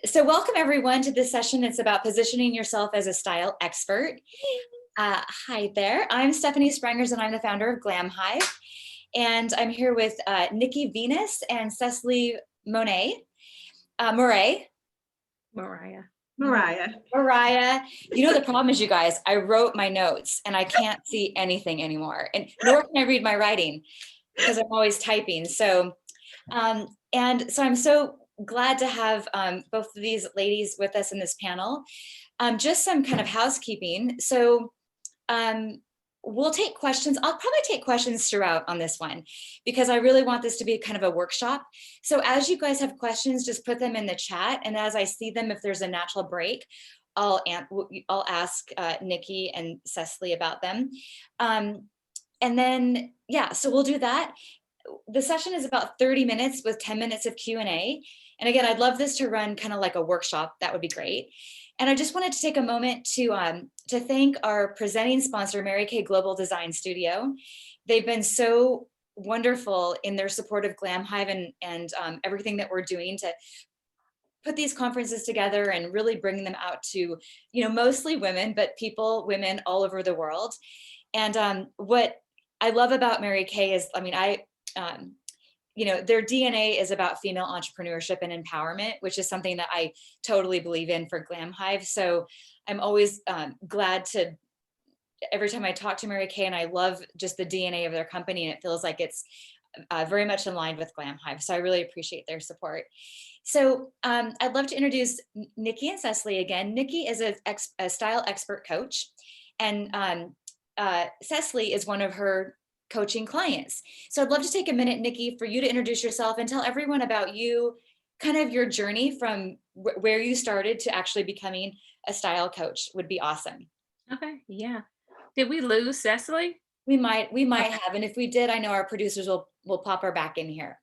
So welcome everyone to this session. It's about positioning yourself as a style expert. Hi there, I'm Stephanie Sprangers and I'm the founder of Glam Hive. And I'm here with Nikki Venus and Cecily Murray. Mariah. You know, the problem is, you guys, I wrote my notes and I can't see anything anymore. And nor can I read my writing because I'm always typing. So, I'm so glad to have both of these ladies with us in this panel. Just some kind of housekeeping. So we'll take questions. I'll probably take questions throughout on this one because I really want this to be kind of a workshop. So as you guys have questions, just put them in the chat. And as I see them, if there's a natural break, I'll ask Nikki and Cecily about them. And then, yeah, so we'll do that. The session is about 30 minutes with 10 minutes of Q&A. And again, I'd love this to run kind of like a workshop. That would be great. And I just wanted to take a moment to thank our presenting sponsor, Mary Kay Global Design Studio. They've been so wonderful in their support of Glam Hive and everything that we're doing to put these conferences together and really bring them out to, you know, mostly women, but women all over the world. And what I love about Mary Kay is, I mean, you know, their DNA is about female entrepreneurship and empowerment, which is something that I totally believe in for Glam Hive. So I'm always glad to, every time I talk to Mary Kay, and I love just the DNA of their company, and it feels like it's very much aligned with Glam Hive. So I really appreciate their support. So I'd love to introduce Nikki and Cecily again. Nikki is a style expert coach, and Cecily is one of her coaching clients. So I'd love to take a minute, Nikki, for you to introduce yourself and tell everyone about you, kind of your journey from where you started to actually becoming a style coach would be awesome. Okay, yeah. Did we lose Cecily? We might have, and if we did, I know our producers will pop her back in here.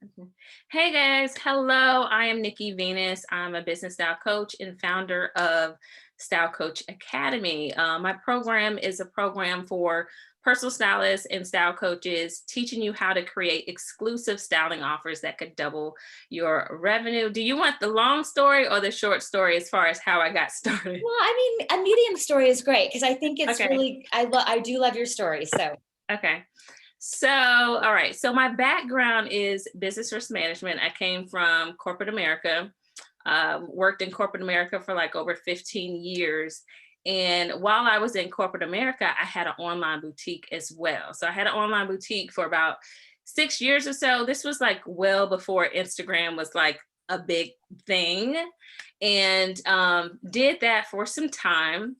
Hey guys, hello. I am Nikkis Venus. I'm a business style coach and founder of Style Coach Academy. My program is a program for personal stylists and style coaches, teaching you how to create exclusive styling offers that could double your revenue. Do you want the long story or the short story as far as how I got started? Well, I mean, a medium story is great because I think it's Okay. really, I do love your story. So okay. So, all right. So my background is business risk management. I came from corporate America, worked in corporate America for like over 15 years. And while I was in corporate America, I had an online boutique as well. So I had an online boutique for about 6 years or so. This was like well before Instagram was like a big thing, and did that for some time.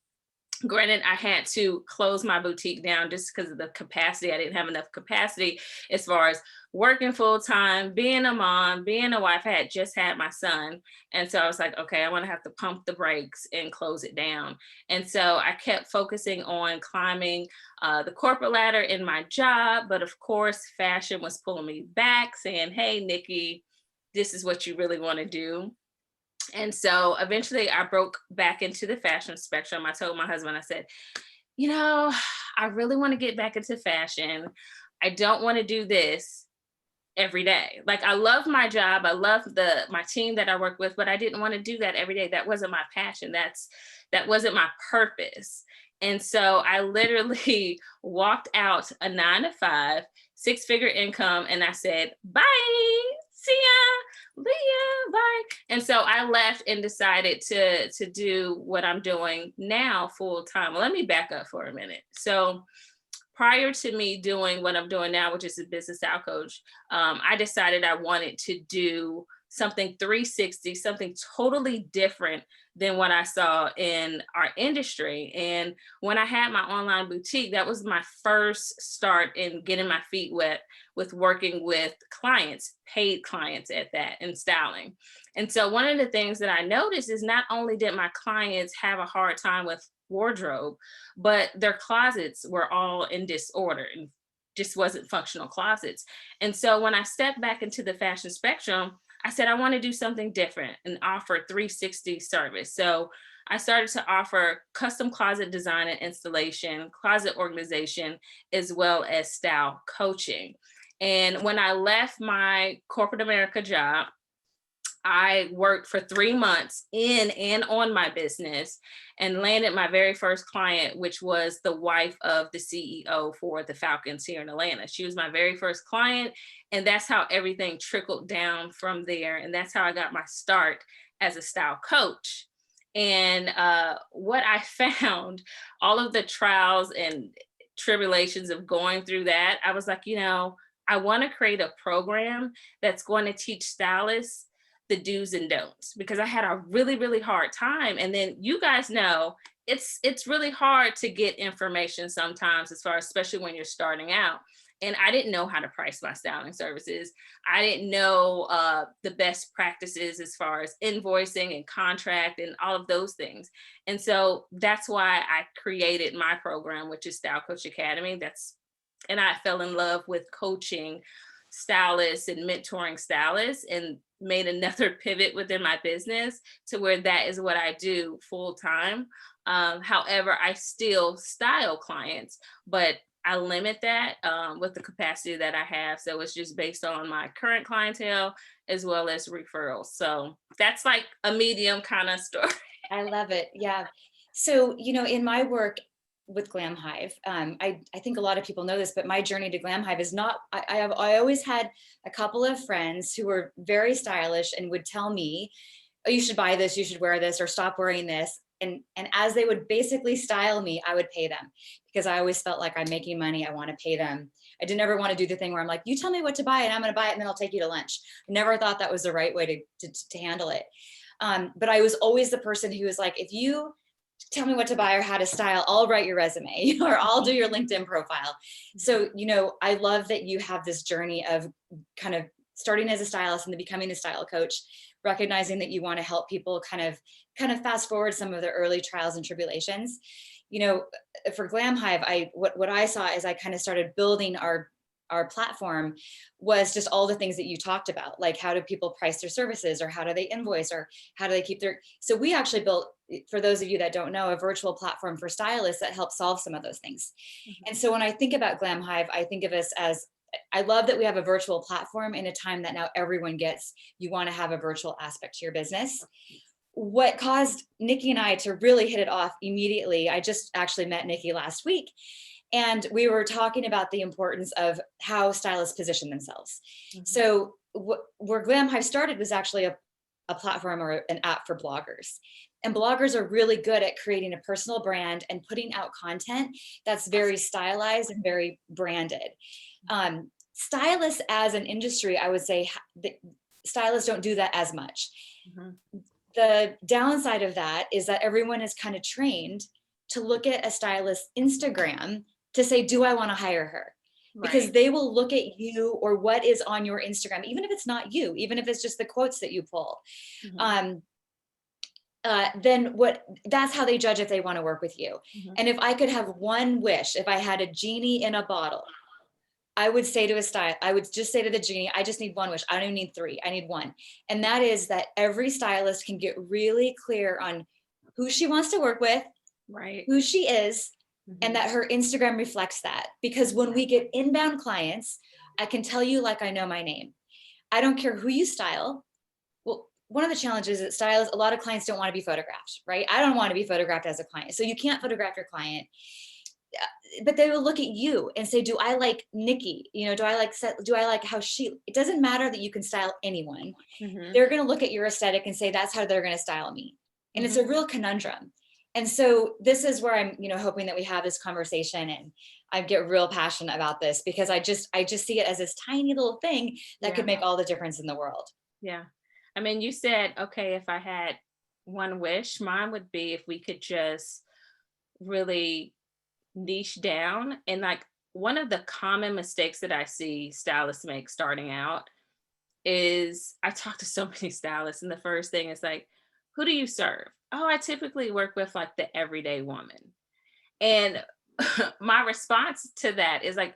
Granted, I had to close my boutique down just because of the capacity. I didn't have enough capacity as far as working full time, being a mom, being a wife. I had just had my son. And so I was like, okay, I'm going to have to pump the brakes and close it down. And so I kept focusing on climbing the corporate ladder in my job. But of course, fashion was pulling me back, saying, hey, Nikki, this is what you really want to do. And so eventually I broke back into the fashion spectrum. I told my husband, I said, you know, I really want to get back into fashion. I don't want to do this every day. Like, I love my job. I love my team that I work with, but I didn't want to do that every day. That wasn't my passion. That wasn't my purpose. And so I literally walked out a 9-to-5, 6-figure income, and I said, bye, see ya, Leah, bye. And so I left and decided to do what I'm doing now full time. Well, let me back up for a minute. So prior to me doing what I'm doing now, which is a business style coach, I decided I wanted to do something 360, something totally different than what I saw in our industry. And when I had my online boutique, that was my first start in getting my feet wet with working with clients, paid clients at that, and styling. And so one of the things that I noticed is not only did my clients have a hard time with wardrobe, but their closets were all in disorder and just wasn't functional closets. And so when I stepped back into the fashion spectrum, I said, I want to do something different and offer 360 service. So I started to offer custom closet design and installation, closet organization, as well as style coaching. And when I left my corporate America job, I worked for 3 months in and on my business and landed my very first client, which was the wife of the CEO for the Falcons here in Atlanta. She was my very first client. And that's how everything trickled down from there. And that's how I got my start as a style coach. And what I found, all of the trials and tribulations of going through that, I was like, I want to create a program that's going to teach stylists the do's and don'ts, because I had a really, really hard time. And then you guys know it's really hard to get information sometimes, as far as, especially when you're starting out. And I didn't know how to price my styling services. I didn't know the best practices as far as invoicing and contract and all of those things. And so that's why I created my program, which is Style Coach Academy. And I fell in love with coaching stylists and mentoring stylists, and made another pivot within my business to where that is what I do full time. However, I still style clients, but I limit that with the capacity that I have. So it's just based on my current clientele as well as referrals. So that's like a medium kind of story. I love it. Yeah. So, in my work with Glam Hive, I think a lot of people know this, but my journey to Glam Hive is not, I always had a couple of friends who were very stylish and would tell me, oh, you should buy this, you should wear this, or stop wearing this. And as they would basically style me, I would pay them, because I always felt like I'm making money. I want to pay them. I didn't ever want to do the thing where I'm like, you tell me what to buy and I'm going to buy it and then I'll take you to lunch. I never thought that was the right way to handle it. But I was always the person who was like, if you tell me what to buy or how to style, I'll write your resume or I'll do your LinkedIn profile. So, I love that you have this journey of kind of starting as a stylist and then becoming a style coach, recognizing that you want to help people kind of fast forward some of the early trials and tribulations. For Glam Hive, what I saw as I kind of started building our platform was just all the things that you talked about, like how do people price their services, or how do they invoice, or how do they keep so we actually built, for those of you that don't know, a virtual platform for stylists that helps solve some of those things. Mm-hmm. And so when I think about Glam Hive, I think of us as, I love that we have a virtual platform in a time that now everyone gets, you want to have a virtual aspect to your business. What caused Nikki and I to really hit it off immediately, I just actually met Nikki last week, and we were talking about the importance of how stylists position themselves. Mm-hmm. So where Glam Hive started was actually a platform or an app for bloggers. And bloggers are really good at creating a personal brand and putting out content that's very stylized and very branded. Stylists as an industry, I would say stylists don't do that as much. Mm-hmm. The downside of that is that everyone is kind of trained to look at a stylist's Instagram to say, do I want to hire her? Right. Because they will look at you or what is on your Instagram, even if it's not you, even if it's just the quotes that you pull. Mm-hmm. Then that's how they judge if they want to work with you. Mm-hmm. And if I could have one wish, if I had a genie in a bottle, I would say to I would just say to the genie, I just need one wish. I don't even need 3. I need 1. And that is that every stylist can get really clear on who she wants to work with, right, who she is, mm-hmm, and that her Instagram reflects that. Because when we get inbound clients, I can tell you like I know my name. I don't care who you style. Well, one of the challenges is that a lot of clients don't want to be photographed, right? I don't want to be photographed as a client. So you can't photograph your client. But they will look at you and say, do I like Nikki? Do I like how it doesn't matter that you can style anyone. Mm-hmm. They're going to look at your aesthetic and say, that's how they're going to style me. And mm-hmm, it's a real conundrum. And so this is where I'm, hoping that we have this conversation, and I get real passionate about this because I just see it as this tiny little thing that could make all the difference in the world. Yeah. I mean, you said, okay, if I had one wish, mine would be if we could just really niche down. And like one of the common mistakes that I see stylists make starting out is, I talk to so many stylists, and the first thing is like, who do you serve? Oh, I typically work with like the everyday woman. And my response to that is like,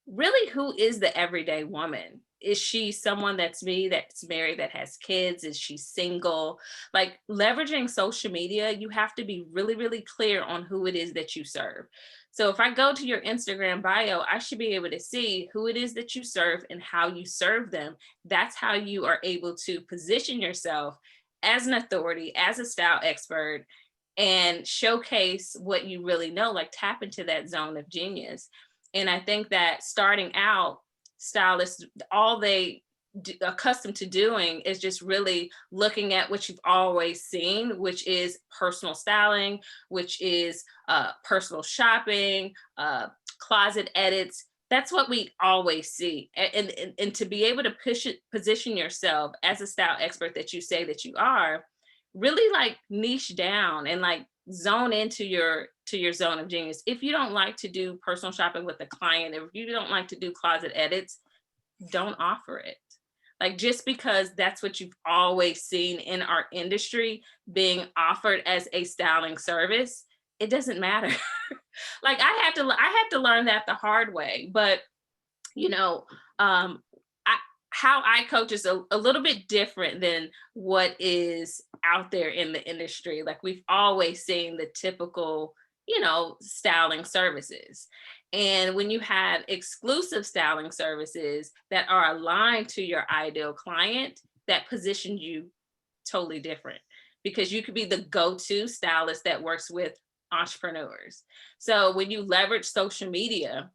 really, who is the everyday woman? is she someone that's me, that's married, that has kids? Is she single? Like leveraging social media, you have to be really, really clear on who it is that you serve. So if I go to your Instagram bio, I should be able to see who it is that you serve and how you serve them. That's how you are able to position yourself as an authority, as a style expert, and showcase what you really know, like tap into that zone of genius. And I think that starting out, stylists, all they accustomed to doing is just really looking at what you've always seen, which is personal styling, which is personal shopping, closet edits. That's what we always see. And to be able to position yourself as a style expert that you say that you are, really like niche down and like zone into your zone of genius. If you don't like to do personal shopping with a client, if you don't like to do closet edits, don't offer it. Like just because that's what you've always seen in our industry being offered as a styling service, it doesn't matter. Like I had to learn that the hard way. But you know, how I coach is a little bit different than what is out there in the industry. Like we've always seen the typical, styling services. And when you have exclusive styling services that are aligned to your ideal client, that positions you totally different, because you could be the go-to stylist that works with entrepreneurs. So when you leverage social media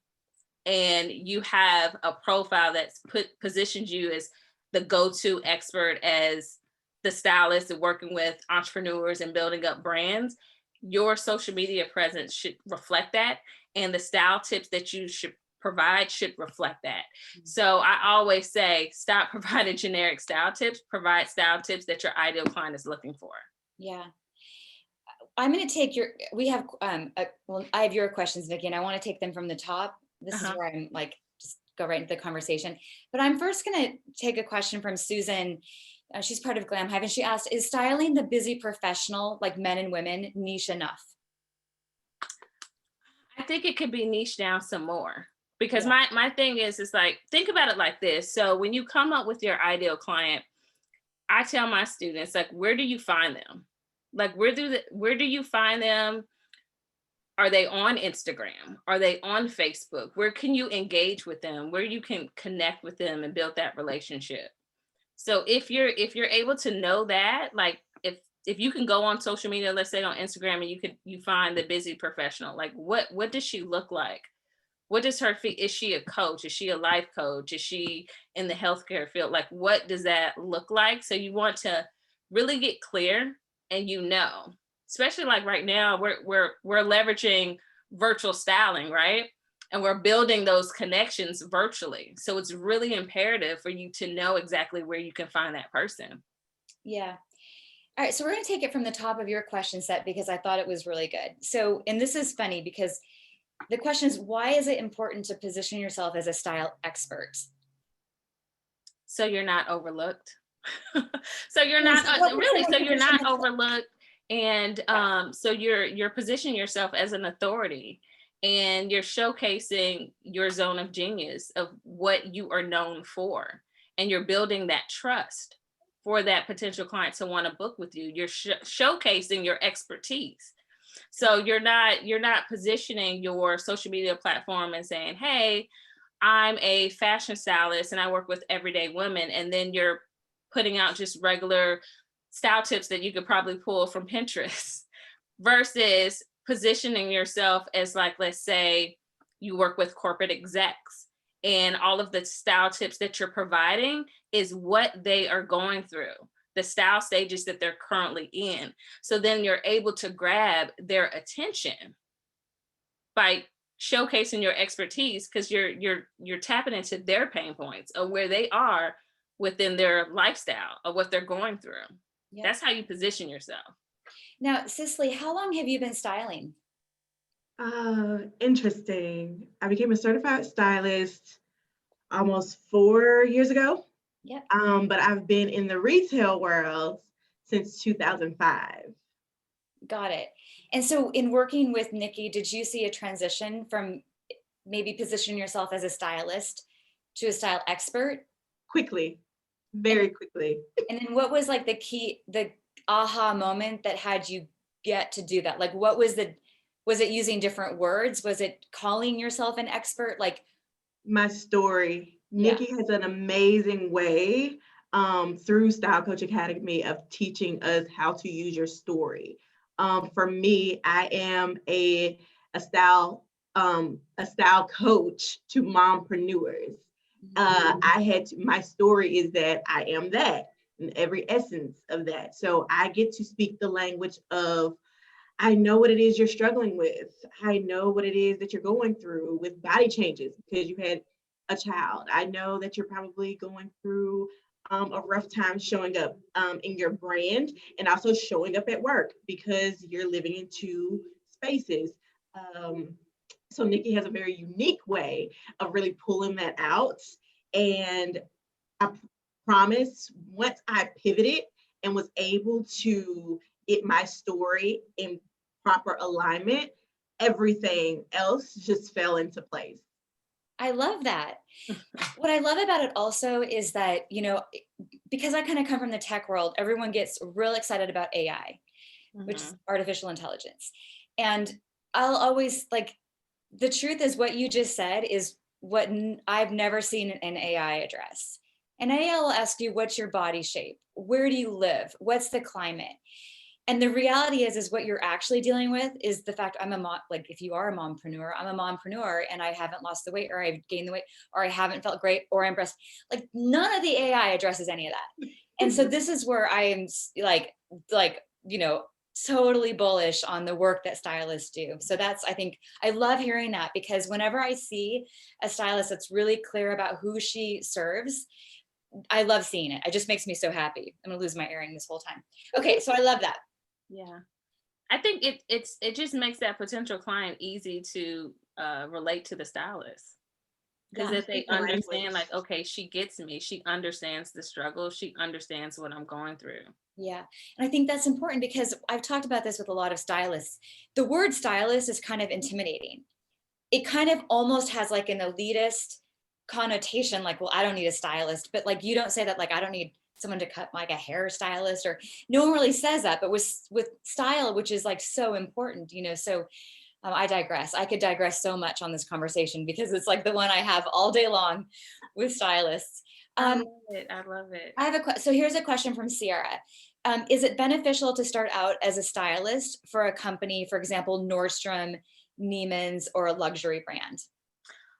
and you have a profile that's positions you as the go-to expert, as the stylist and working with entrepreneurs and building up brands, your social media presence should reflect that, and the style tips that you should provide should reflect that. So I always say, stop providing generic style tips, provide style tips that your ideal client is looking for. Yeah. I'm going to take we have, well, I have your questions, Nikki, and I want to take them from the top. This is where I'm like, just go right into the conversation. But I'm first going to take a question from Susan. She's part of Glam Hive, and she asked, is styling the busy professional, like men and women, niche enough? I think it could be niche down some more, because my thing is like, think about it like this. So when you come up with your ideal client, I tell my students, like, where do you find them? Like, where do you find them? Are they on Instagram? Are they on Facebook? Where can you engage with them? Where you can connect with them and build that relationship? So if you're able to know that, like if you can go on social media, let's say on Instagram, and you find the busy professional, like what does she look like? What does is she a coach? Is she a life coach? Is she in the healthcare field? Like, what does that look like? So you want to really get clear, and especially like right now, we're leveraging virtual styling, right? And we're building those connections virtually. So it's really imperative for you to know exactly where you can find that person. Yeah. All right. So we're going to take it from the top of your question set, because I thought it was really good. So, and this is funny because the question is, why is it important to position yourself as a style expert? So you're not overlooked. So you're not overlooked. And so you're positioning yourself as an authority, and you're showcasing your zone of genius of what you are known for, and you're building that trust for that potential client to want to book with you. You're showcasing your expertise. So you're not positioning your social media platform and saying, hey, I'm a fashion stylist and I work with everyday women, and then you're putting out just regular style tips that you could probably pull from Pinterest, versus positioning yourself as, like, let's say you work with corporate execs, and all of the style tips that you're providing is what they are going through, the style stages that they're currently in. So then you're able to grab their attention by showcasing your expertise, because you're tapping into their pain points of where they are within their lifestyle of what they're going through. Yep. That's how you position yourself. Now, Cicely, how long have you been styling? Interesting. I became a certified stylist almost 4 years ago. Yeah. But I've been in the retail world since 2005. Got it. And so in working with Nikki, did you see a transition from maybe positioning yourself as a stylist to a style expert? quickly, very quickly. And then what was like the aha moment that had you get to do that? Like, what was it using different words? Was it calling yourself an expert? Like, My story. Yeah. Nikki has an amazing way through Style Coach Academy of teaching us how to use your story. For me, I am a style coach to mompreneurs. My story is that I am that, in every essence of that. So I get to speak the language of, I know what it is you're struggling with. I know what it is that you're going through with body changes because you had a child. I know that you're probably going through a rough time showing up in your brand and also showing up at work because you're living in two spaces. Um, so Nikki has a very unique way of really pulling that out. And I promise, once I pivoted and was able to get my story in proper alignment, everything else just fell into place. I love that. What I love about it also is that, because I kind of come from the tech world, everyone gets real excited about AI, which is artificial intelligence. And I'll always the truth is what you just said is what I've never seen an AI address. An AI will ask you, what's your body shape? Where do you live? What's the climate? And the reality is what you're actually dealing with is the fact I'm a mom. Like, if you are a mompreneur, I'm a mompreneur and I haven't lost the weight, or I've gained the weight, or I haven't felt great, or I'm breast. Like, none of the AI addresses any of that. And so this is where I am totally bullish on the work that stylists do. So I think I love hearing that, because whenever I see a stylist that's really clear about who she serves, I love seeing it. It just makes me so happy. I'm gonna lose my earring this whole time. Okay, so I love that. Yeah, I think it just makes that potential client easy to relate to the stylist, because if they understand, like, okay, she gets me, she understands the struggle, she understands what I'm going through. Yeah, and I think that's important, because I've talked about this with a lot of stylists. The word stylist is kind of intimidating. It kind of almost has like an elitist connotation, like, well, I don't need a stylist, but like, you don't say that, like, I don't need someone to cut like a hairstylist, or no one really says that. But with style, which is like so important, so I digress. I could digress so much on this conversation, because it's like the one I have all day long with stylists. I love it. I have so here's a question from Sierra. Is it beneficial to start out as a stylist for a company, for example, Nordstrom, Neiman's, or a luxury brand?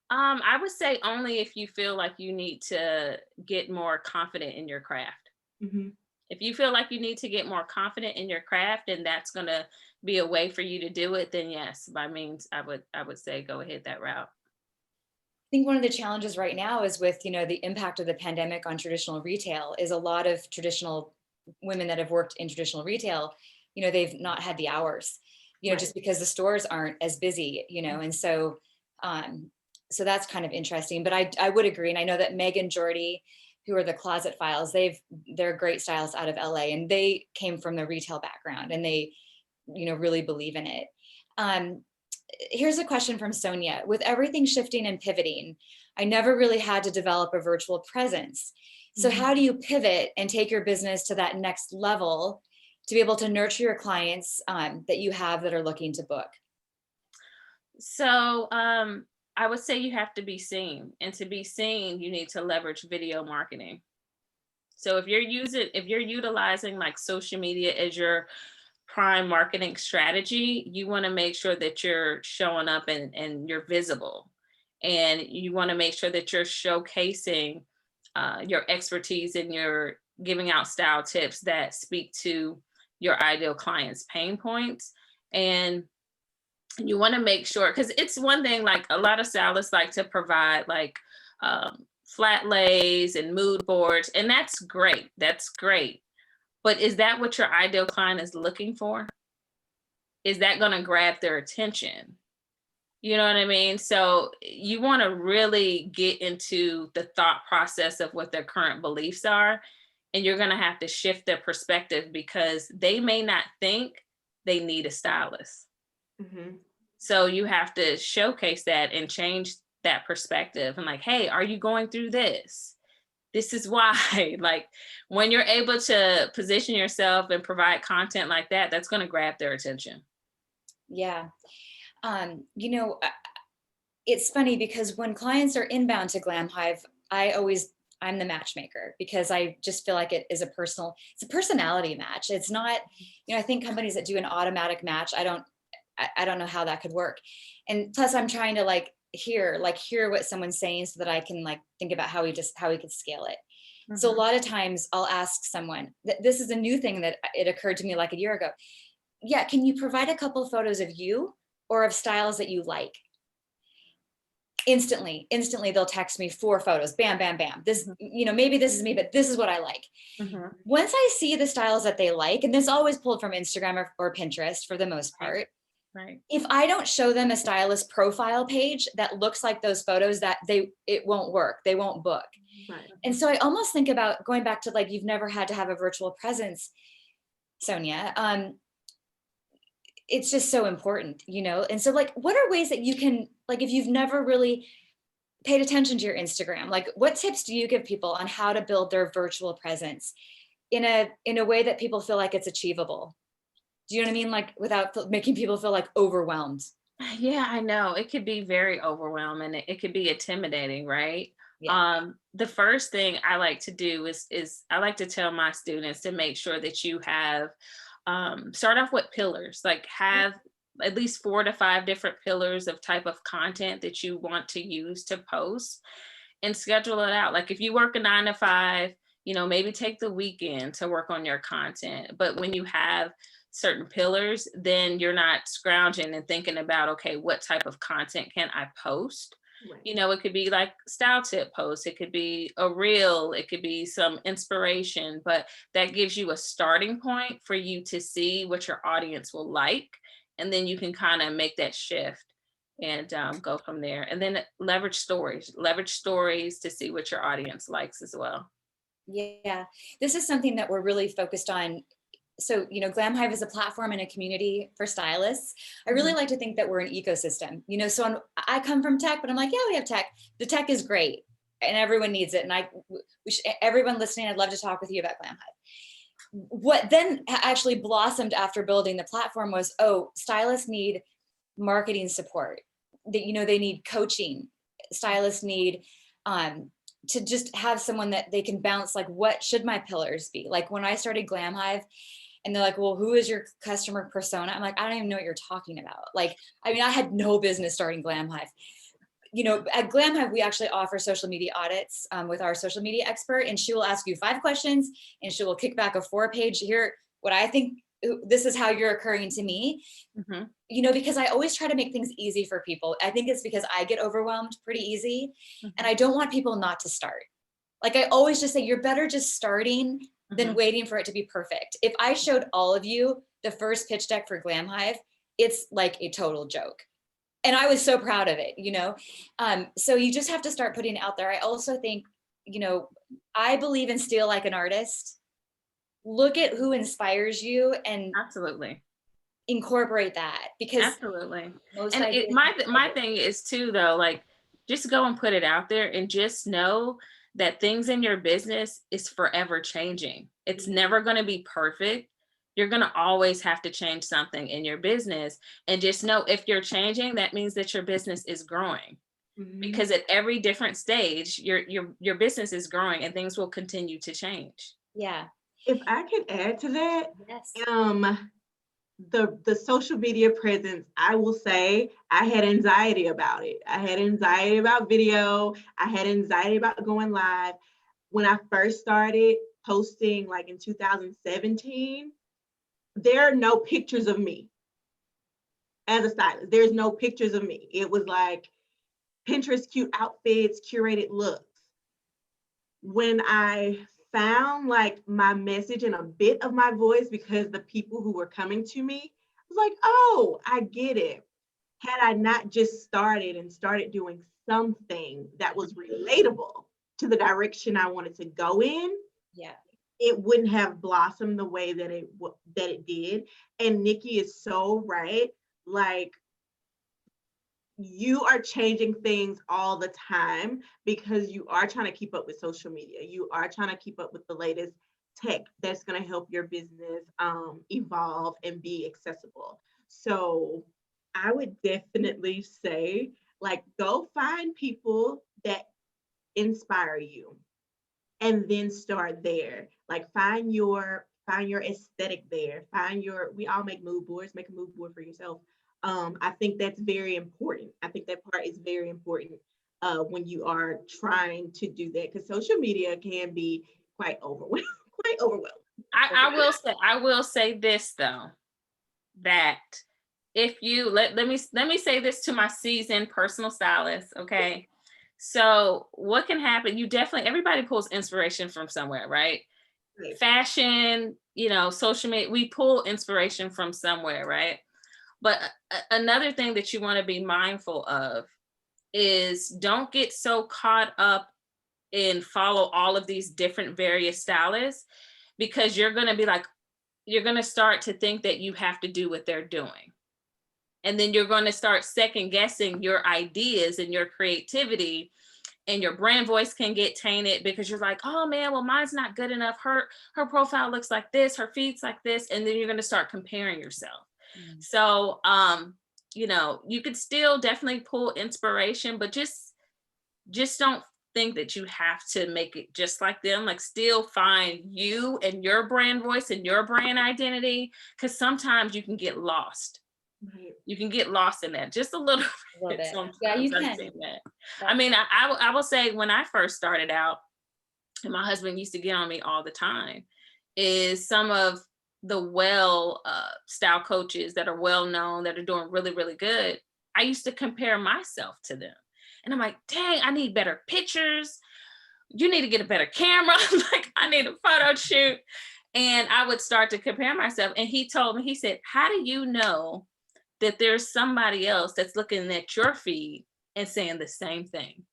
I would say only if you feel like you need to get more confident in your craft. Mm-hmm. If you feel like you need to get more confident in your craft, and that's going to be a way for you to do it, then yes, by means, I would say go ahead that route. I think one of the challenges right now is with, the impact of the pandemic on traditional retail is a lot of traditional women that have worked in traditional retail, they've not had the hours, Right. just because the stores aren't as busy, and so that's kind of interesting. But I would agree. And I know that Meg and Jordy, who are the Closet Files, they're great stylists out of LA, and they came from the retail background, and they, really believe in it. Here's a question from Sonia. With everything shifting and pivoting, I never really had to develop a virtual presence. So how do you pivot and take your business to that next level to be able to nurture your clients that you have that are looking to book? So I would say you have to be seen, and to be seen, you need to leverage video marketing. So if you're utilizing like social media as your prime marketing strategy, you want to make sure that you're showing up and you're visible, and you want to make sure that you're showcasing your expertise, and you're giving out style tips that speak to your ideal client's pain points. And you want to make sure, because it's one thing, like a lot of stylists like to provide like flat lays and mood boards, and that's great. But is that what your ideal client is looking for? Is that going to grab their attention? You know what I mean? So you want to really get into the thought process of what their current beliefs are. And you're going to have to shift their perspective, because they may not think they need a stylist. Mm-hmm. So you have to showcase that and change that perspective, and like, hey, are you going through this? this is why. Like when you're able to position yourself and provide content like that, that's going to grab their attention. Yeah. You know, it's funny because when clients are inbound to Glam Hive, I'm the matchmaker because I just feel like it's a personality match. It's not, you know, I think companies that do an automatic match, I don't know how that could work. And plus I'm trying to hear what someone's saying so that I can think about how we could scale it. Mm-hmm. So a lot of times I'll ask someone, this is a new thing that it occurred to me like a year ago. Yeah, can you provide a couple of photos of you or of styles that you like? Instantly they'll text me 4 photos, bam, bam, bam. This, you know, maybe this is me, but this is what I like. Mm-hmm. Once I see the styles that they like, and this is always pulled from Instagram or Pinterest for the most part. Right. If I don't show them a stylist profile page that looks like those photos, it won't work. They won't book. Right. And so I almost think about going back to you've never had to have a virtual presence, Sonia. It's just so important, you know? And so what are ways that you can, if you've never really paid attention to your Instagram, what tips do you give people on how to build their virtual presence in a way that people feel like it's achievable? Do you know what I mean? Without making people feel overwhelmed. Yeah, I know. It could be very overwhelming. It could be intimidating, right? Yeah. The first thing I like to do is I like to tell my students to make sure that you have start off with pillars, have at least 4 to 5 different pillars of type of content that you want to use to post, and schedule it out. If you work a 9 to 5, you know, maybe take the weekend to work on your content. But when you have certain pillars, then you're not scrounging and thinking about, okay, what type of content can I post? Right. You know, it could be style tip posts, it could be a reel, it could be some inspiration, but that gives you a starting point for you to see what your audience will like. And then you can kind of make that shift and go from there. And then leverage stories to see what your audience likes as well. Yeah, this is something that we're really focused on. So, you know, Glam Hive is a platform and a community for stylists. I really like to think that we're an ecosystem, you know, so I come from tech, but I'm yeah, we have tech. The tech is great and everyone needs it. And everyone listening, I'd love to talk with you about Glam Hive. What then actually blossomed after building the platform was, stylists need marketing support. You know, they need coaching. Stylists need to just have someone that they can bounce, what should my pillars be? When I started Glam Hive, and they're well, who is your customer persona? I'm I don't even know what you're talking about. I had no business starting Glam Hive. You know, at Glam Hive, we actually offer social media audits with our social media expert, and she will ask you 5 questions, and she will kick back a 4-page, here, what I think, this is how you're occurring to me. Mm-hmm. You know, because I always try to make things easy for people. I think it's because I get overwhelmed pretty easy, and I don't want people not to start. I always just say, you're better just starting than waiting for it to be perfect. If I showed all of you the first pitch deck for Glam Hive, it's a total joke. And I was so proud of it, you know? So you just have to start putting it out there. I also think, you know, I believe in steal like an artist. Look at who inspires you and absolutely incorporate that, because absolutely. And my thing is too, though, just go and put it out there and just know that things in your business is forever changing. It's never going to be perfect. You're going to always have to change something in your business. And just know, if you're changing, that means that your business is growing. Mm-hmm. Because at every different stage, your business is growing and things will continue to change. Yeah. If I could add to that, yes. The social media presence, I will say I had anxiety about it. I had anxiety about video. I had anxiety about going live. When I first started posting, in 2017, there are no pictures of me as a stylist. There's no pictures of me. It was Pinterest cute outfits, curated looks. When I found my message and a bit of my voice, because the people who were coming to me was oh, I get it. Had I not just started doing something that was relatable to the direction I wanted to go in, yeah, it wouldn't have blossomed the way that it did. And Nikki is so right. you are changing things all the time because you are trying to keep up with social media. You are trying to keep up with the latest tech that's going to help your business evolve and be accessible. So I would definitely say, like, go find people that inspire you and then start there. Like, find your aesthetic there. We all make mood boards, make a mood board for yourself. I think that's very important. I think that part is very important when you are trying to do that, because social media can be quite overwhelming. Quite overwhelming. I will say this though, that if you let me say this to my seasoned personal stylist, okay? So what can happen? Everybody pulls inspiration from somewhere, right? Right. Fashion, social media, we pull inspiration from somewhere, right? But another thing that you want to be mindful of is don't get so caught up in follow all of these different various stylists, because you're going to start to think that you have to do what they're doing. And then you're going to start second guessing your ideas and your creativity, and your brand voice can get tainted because you're like, oh man, well, mine's not good enough. Her profile looks like this, her feed's like this. And then you're going to start comparing yourself. So, you could still definitely pull inspiration, but just don't think that you have to make it just like them. Like, still find you and your brand voice and your brand identity, because sometimes you can get lost. Right. You can get lost in that just a little bit. Yeah, you I've can. seen that. I mean, I will say, when I first started out, and my husband used to get on me all the time, is some of the style coaches that are well known, that are doing really, really good. I used to compare myself to them. And I'm like, dang, I need better pictures. You need to get a better camera. Like, I need a photo shoot. And I would start to compare myself. And he told me, he said, how do you know that there's somebody else that's looking at your feed and saying the same thing?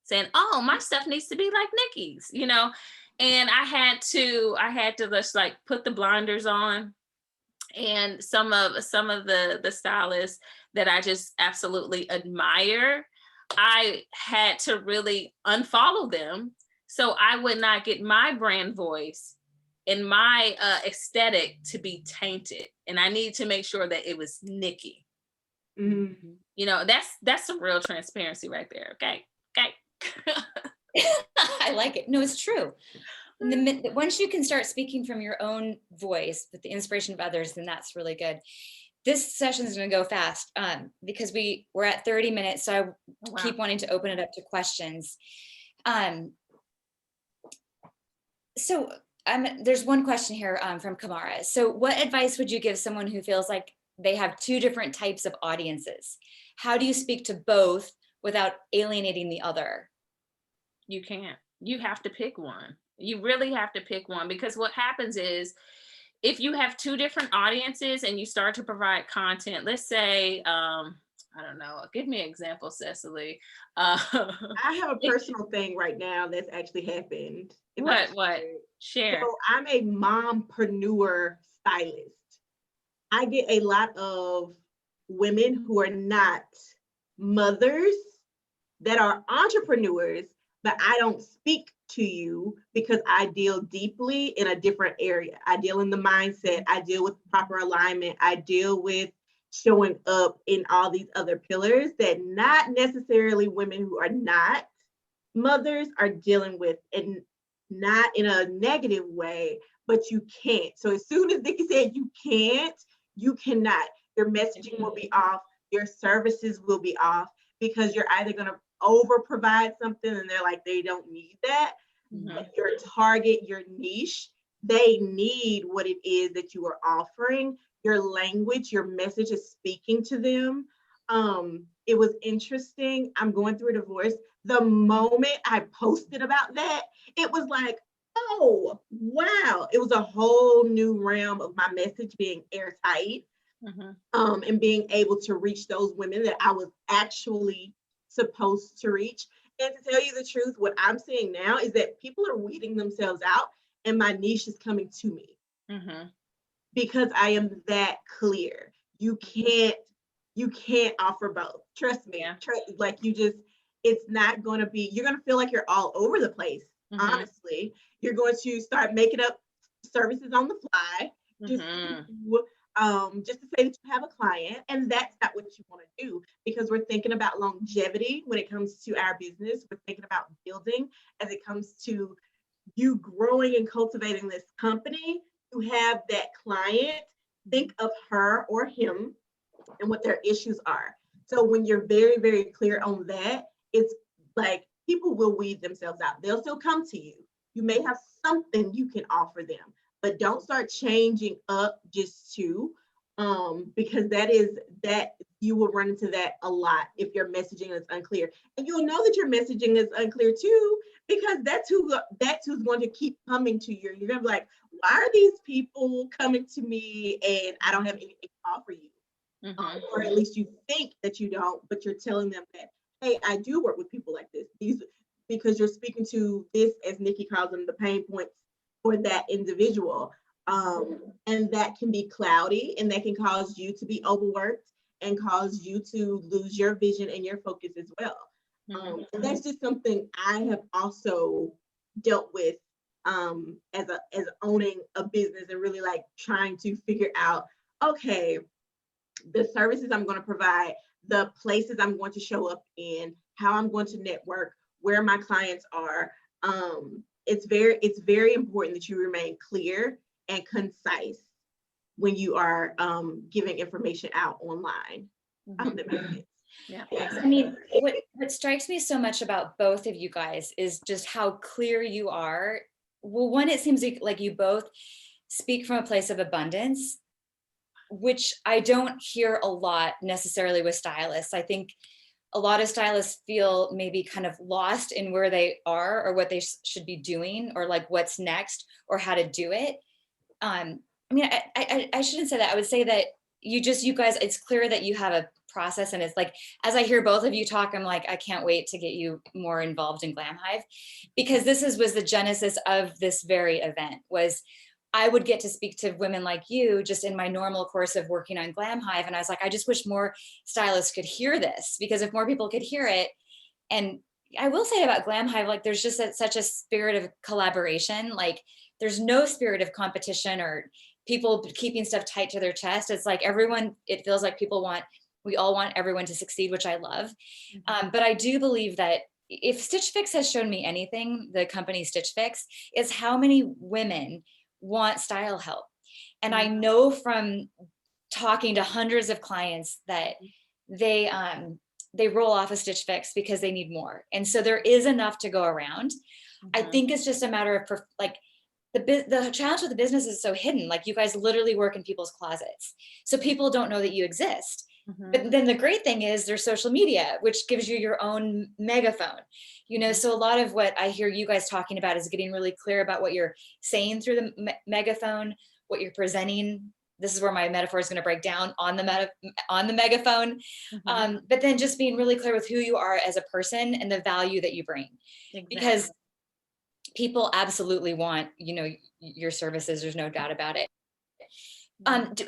Saying, oh, my stuff needs to be like Nikki's, And I had to just like put the blinders on. And some of the stylists that I just absolutely admire, I had to really unfollow them so I would not get my brand voice and my aesthetic to be tainted. And I need to make sure that it was Nikki. Mm-hmm. That's some real transparency right there. Okay. I like it. No, it's true. Once you can start speaking from your own voice with the inspiration of others, then that's really good. This session is going to go fast because we're at 30 minutes. So I keep wanting to open it up to questions. There's one question here from Kamara. So what advice would you give someone who feels like they have two different types of audiences? How do you speak to both without alienating the other? You can't. You have to pick one. You really have to pick one, because what happens is, if you have two different audiences and you start to provide content, let's say, I don't know, give me an example, Cecily. I have a personal thing right now that's actually happened. What? Share. So I'm a mompreneur stylist. I get a lot of women who are not mothers that are entrepreneurs, but I don't speak to you because I deal deeply in a different area. I deal in the mindset, I deal with proper alignment, I deal with showing up in all these other pillars that not necessarily women who are not mothers are dealing with, and not in a negative way, but you can't. So as soon as Nikki said you cannot, your messaging will be off, your services will be off, because you're either going to over provide something and they're like, they don't need that. But your target, your niche, they need what it is that you are offering. Your language, your message is speaking to them. It was interesting. I'm going through a divorce. The moment I posted about that, it was like, oh, wow. It was a whole new realm of my message being airtight, and being able to reach those women that I was actually supposed to reach. And to tell you the truth, what I'm seeing now is that people are weeding themselves out, and my niche is coming to me because I am that clear. You can't offer both. Trust me. Yeah. Like it's not going to be, you're going to feel like you're all over the place. Honestly, you're going to start making up services on the fly, just to say that you have a client, and that's not what you want to do, because we're thinking about longevity when it comes to our business. We're thinking about building as it comes to you growing and cultivating this company. You have that client, think of her or him and what their issues are. So when you're very, very clear on that, it's like people will weed themselves out. They'll still come to you. You may have something you can offer them, but don't start changing up just to, because that you will run into that a lot if your messaging is unclear. And you'll know that your messaging is unclear too, because that's who's going to keep coming to you. You're gonna be like, why are these people coming to me and I don't have anything to offer you? Or at least you think that you don't, but you're telling them that, hey, I do work with people like this. Because you're speaking to this, as Nikki calls them, the pain points for that individual. And that can be cloudy, and that can cause you to be overworked and cause you to lose your vision and your focus as well. And that's just something I have also dealt with as owning a business, and really like trying to figure out, okay, the services I'm going to provide, the places I'm going to show up in, how I'm going to network, where my clients are. It's very important that you remain clear and concise when you are giving information out online. I hope that makes sense. Yeah. I mean, what strikes me so much about both of you guys is just how clear you are. Well, one, it seems like you both speak from a place of abundance, which I don't hear a lot necessarily with stylists. I think a lot of stylists feel maybe kind of lost in where they are or what they should be doing, or like what's next or how to do it. I mean, I shouldn't say that. I would say that you guys, it's clear that you have a process, and it's like, as I hear both of you talk, I'm like, I can't wait to get you more involved in Glam Hive, because was the genesis of this very event. Was I would get to speak to women like you just in my normal course of working on Glam Hive. And I was like, I just wish more stylists could hear this, because if more people could hear it. And I will say about Glam Hive, like there's just such a spirit of collaboration. Like there's no spirit of competition or people keeping stuff tight to their chest. It's like everyone, it feels like we all want everyone to succeed, which I love. But I do believe that if Stitch Fix has shown me anything, the company Stitch Fix, is how many women want style help. And I know from talking to hundreds of clients that they roll off a Stitch Fix because they need more. And so there is enough to go around. I think it's just a matter of like the challenge with the business is so hidden. Like you guys literally work in people's closets, so people don't know that you exist. But then the great thing is there's social media, which gives you your own megaphone, so a lot of what I hear you guys talking about is getting really clear about what you're saying through the megaphone, what you're presenting. This is where my metaphor is going to break down on the megaphone. But then just being really clear with who you are as a person and the value that you bring. Exactly. Because people absolutely want, your services. There's no doubt about it.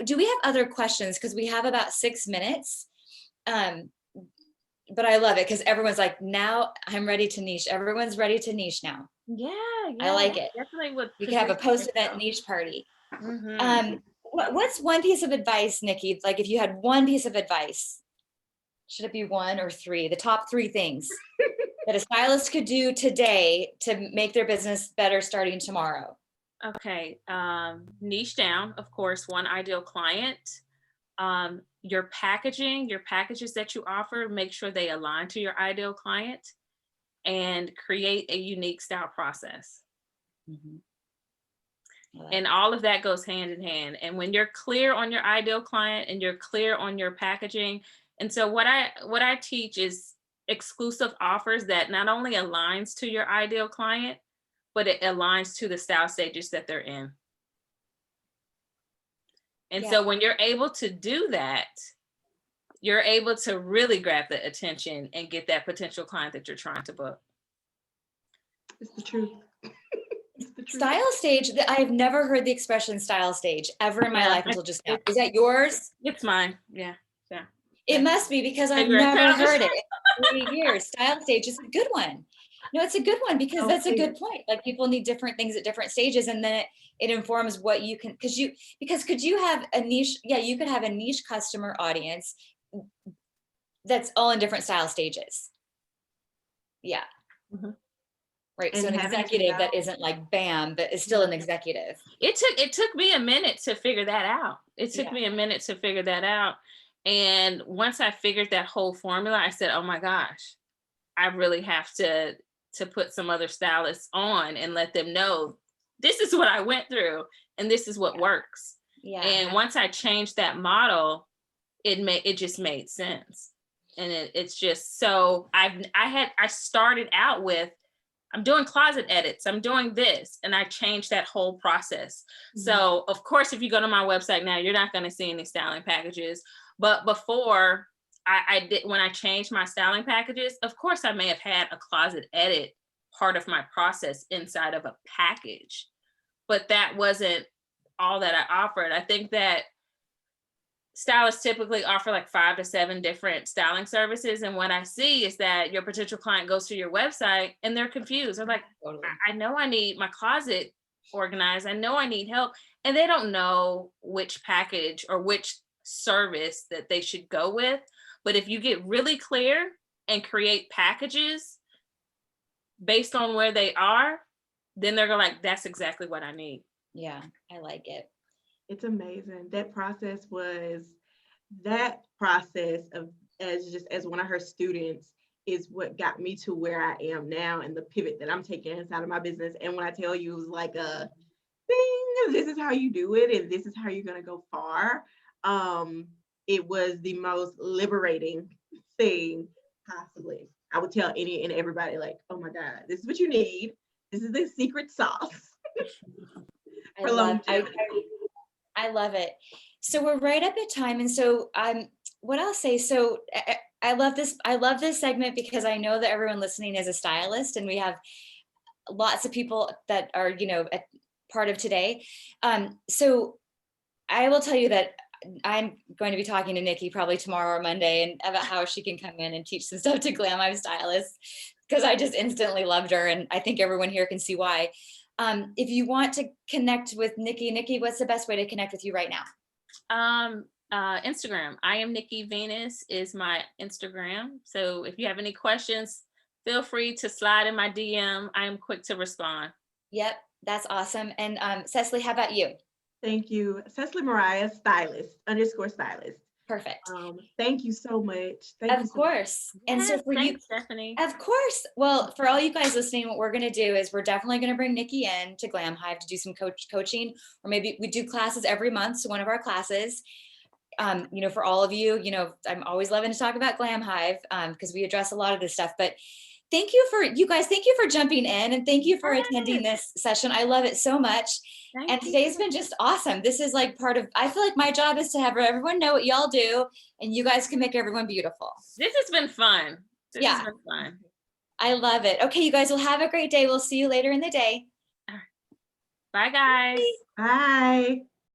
Do we have other questions? Because we have about 6 minutes. But I love it because everyone's like, now I'm ready to niche. Everyone's ready to niche now. Yeah. I like it. Definitely. We can have a post-event niche party. What's one piece of advice, Nikki? Like if you had one piece of advice, should it be 1 or 3? The top 3 things that a stylist could do today to make their business better starting tomorrow. Okay. Niche down, of course, one ideal client. Your packages that you offer, make sure they align to your ideal client, and create a unique style process. And all of that goes hand in hand. And when you're clear on your ideal client and you're clear on your packaging, and so what I teach is exclusive offers that not only aligns to your ideal client, but it aligns to the style stages that they're in. And so when you're able to do that, you're able to really grab the attention and get that potential client that you're trying to book. It's the truth. Style stage, I have never heard the expression style stage ever in my life until just now. Is that yours? It's mine. Yeah. It must be because I've Figure it never out. heard it in 3 years. Style stage is a good one. No, it's a good one because that's a Okay. good point. Like people need different things at different stages, and then it informs what you can, because could you have a niche? Yeah, you could have a niche customer audience that's all in different style stages. Yeah. Mhm. Right. And So an having to executive that know- isn't like bam, but is still an executive. It took me a minute to figure that out. It took Yeah. me a minute to figure that out. And once I figured that whole formula, I said, oh my gosh, I really have to put some other stylists on and let them know this is what I went through and this is what works. Yeah. And once I changed that model, it just made sense. And it's just, so I started out with, I'm doing closet edits, I'm doing this, and I changed that whole process. So of course, if you go to my website now, you're not going to see any styling packages. But before I did, when I changed my styling packages, of course I may have had a closet edit part of my process inside of a package, but that wasn't all that I offered. I think that stylists typically offer like 5 to 7 different styling services. And what I see is that your potential client goes to your website and they're confused. They're like, Totally. I know I need my closet organized. I know I need help. And they don't know which package or which service that they should go with. But if you get really clear and create packages based on where they are, then they're like, that's exactly what I need. Yeah, I like it. It's amazing. That process of as one of her students is what got me to where I am now and the pivot that I'm taking inside of my business. And when I tell you, it was like a thing, this is how you do it and this is how you're going to go far. It was the most liberating thing possibly. I would tell any and everybody, like, oh my God, this is what you need. This is the secret sauce. I love it. So we're right up at time. And so what I'll say, so I love this segment because I know that everyone listening is a stylist and we have lots of people that are, a part of today. So I will tell you that I'm going to be talking to Nikki probably tomorrow or Monday and about how she can come in and teach some stuff to Glam Hive stylists, because I just instantly loved her. And I think everyone here can see why. If you want to connect with Nikki, what's the best way to connect with you right now? Instagram. I am Nikki Venus is my Instagram. So if you have any questions, feel free to slide in my DM. I am quick to respond. Yep, that's awesome. And Cecily, how about you? Thank you. Cecily Mariah, stylist, _stylist. Perfect. Thank you so much. Of course. And so for you, Stephanie. of course. Well, for all you guys listening, what we're going to do is we're definitely going to bring Nikki in to Glam Hive to do some coaching, or maybe we do classes every month. So one of our classes, for all of you, I'm always loving to talk about Glam Hive because we address a lot of this stuff, but thank you for jumping in and thank you for attending this session. I love it so much. And today's been just awesome. This is like I feel like my job is to have everyone know what y'all do and you guys can make everyone beautiful. This has been fun. This has been fun. I love it. Okay, you guys will have a great day. We'll see you later in the day. Bye, guys. Bye.